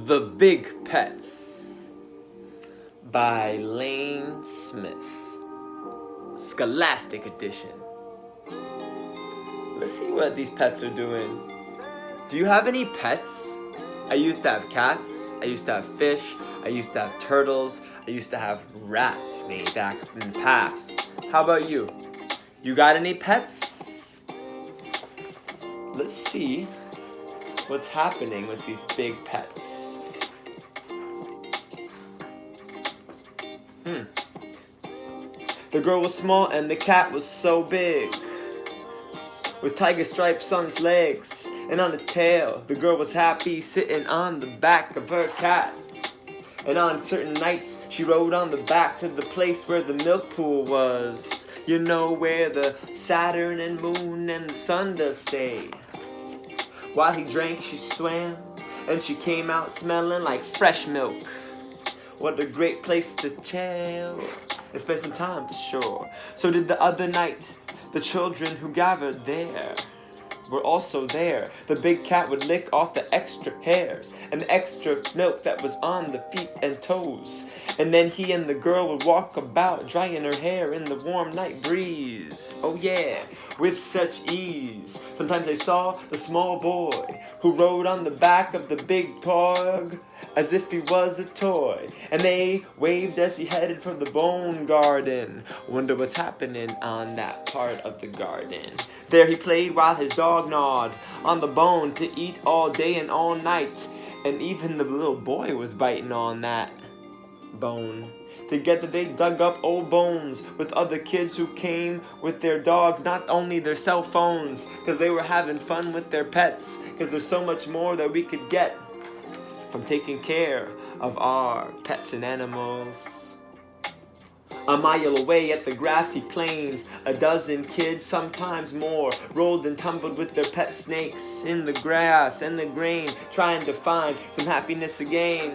The Big Pets by Lane Smith, Scholastic Edition. Let's see what these pets are doing. Do you have any pets? I used to have cats, I used to have fish, I used to have turtles, I used to have rats way back in the past. How about you? You got any pets? Let's see what's happening with these big pets. The girl was small and the cat was so big, with tiger stripes on its legs and on its tail. The girl was happy sitting on the back of her cat. And on certain nights she rode on the back to the place where the milk pool was. You know, where the Saturn and moon and the sun does stay. While he drank she swam, and she came out smelling like fresh milk. What a great place to chill and spend some time for sure. So did the other night. The children who gathered there were also there. The big cat would lick off the extra hairs and the extra milk that was on the feet and toes. And then he and the girl would walk about, drying her hair in the warm night breeze. Oh yeah, with such ease. Sometimes they saw the small boy who rode on the back of the big dog as if he was a toy, and they waved as he headed for the bone garden. Wonder what's happening on that part of the garden. There he played while his dog gnawed on the bone to eat all day and all night, and even the little boy was biting on that bone. Together they dug up old bones with other kids who came with their dogs, not only their cell phones, because they were having fun with their pets, because there's so much more that we could get from taking care of our pets and animals. A mile away at the grassy plains, a dozen kids, sometimes more, rolled and tumbled with their pet snakes in the grass and the grain, trying to find some happiness again,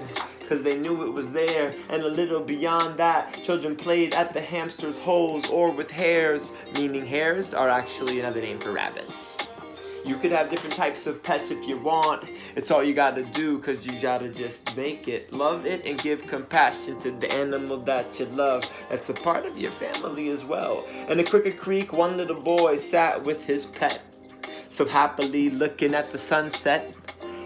cause they knew it was there. And a little beyond that, children played at the hamster's holes or with hares, meaning hares are actually another name for rabbits. You could have different types of pets if you want. It's all you gotta do, cause you gotta just make it. Love it and give compassion to the animal that you love. That's a part of your family as well. In a Cricket Creek, one little boy sat with his pet, so happily looking at the sunset.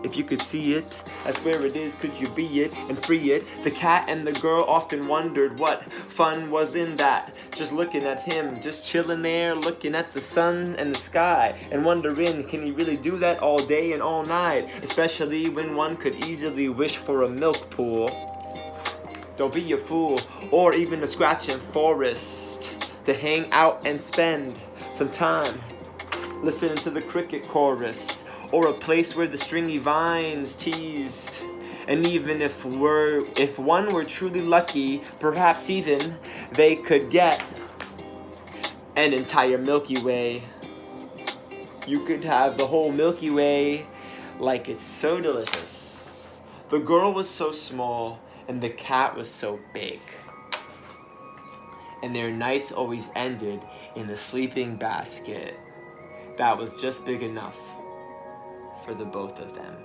If you could see it, that's where it is, could you be it and free it? The cat and the girl often wondered what fun was in that. Just looking at him, just chilling there, looking at the sun and the sky, and wondering, can he really do that all day and all night? Especially when one could easily wish for a milk pool. Don't be a fool, or even a scratching forest to hang out and spend some time listening to the cricket chorus. Or a place where the stringy vines teased. And even if one were truly lucky, perhaps even they could get an entire Milky Way. You could have the whole Milky Way, like it's so delicious. The girl was so small and the cat was so big, and their nights always ended in a sleeping basket that was just big enough for the both of them.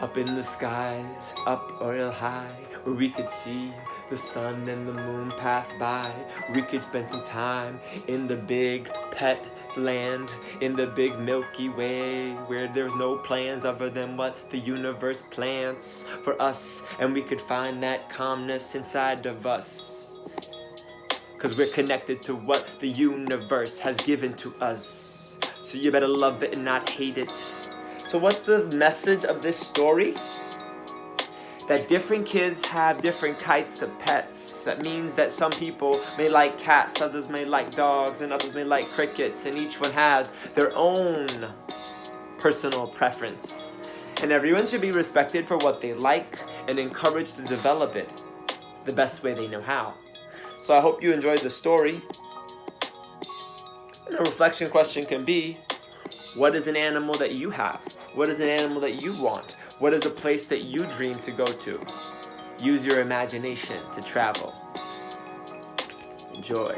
Up in the skies, up real high, where we could see the sun and the moon pass by. We could spend some time in the big pet land, in the big Milky Way, where there's no plans other than what the universe plants for us. And we could find that calmness inside of us, cause we're connected to what the universe has given to us. So you better love it and not hate it. So what's the message of this story? That different kids have different types of pets. That means that some people may like cats, others may like dogs, and others may like crickets, and each one has their own personal preference. And everyone should be respected for what they like and encouraged to develop it the best way they know how. So I hope you enjoyed the story. And a reflection question can be, what is an animal that you have? What is an animal that you want? What is a place that you dream to go to? Use your imagination to travel. Enjoy.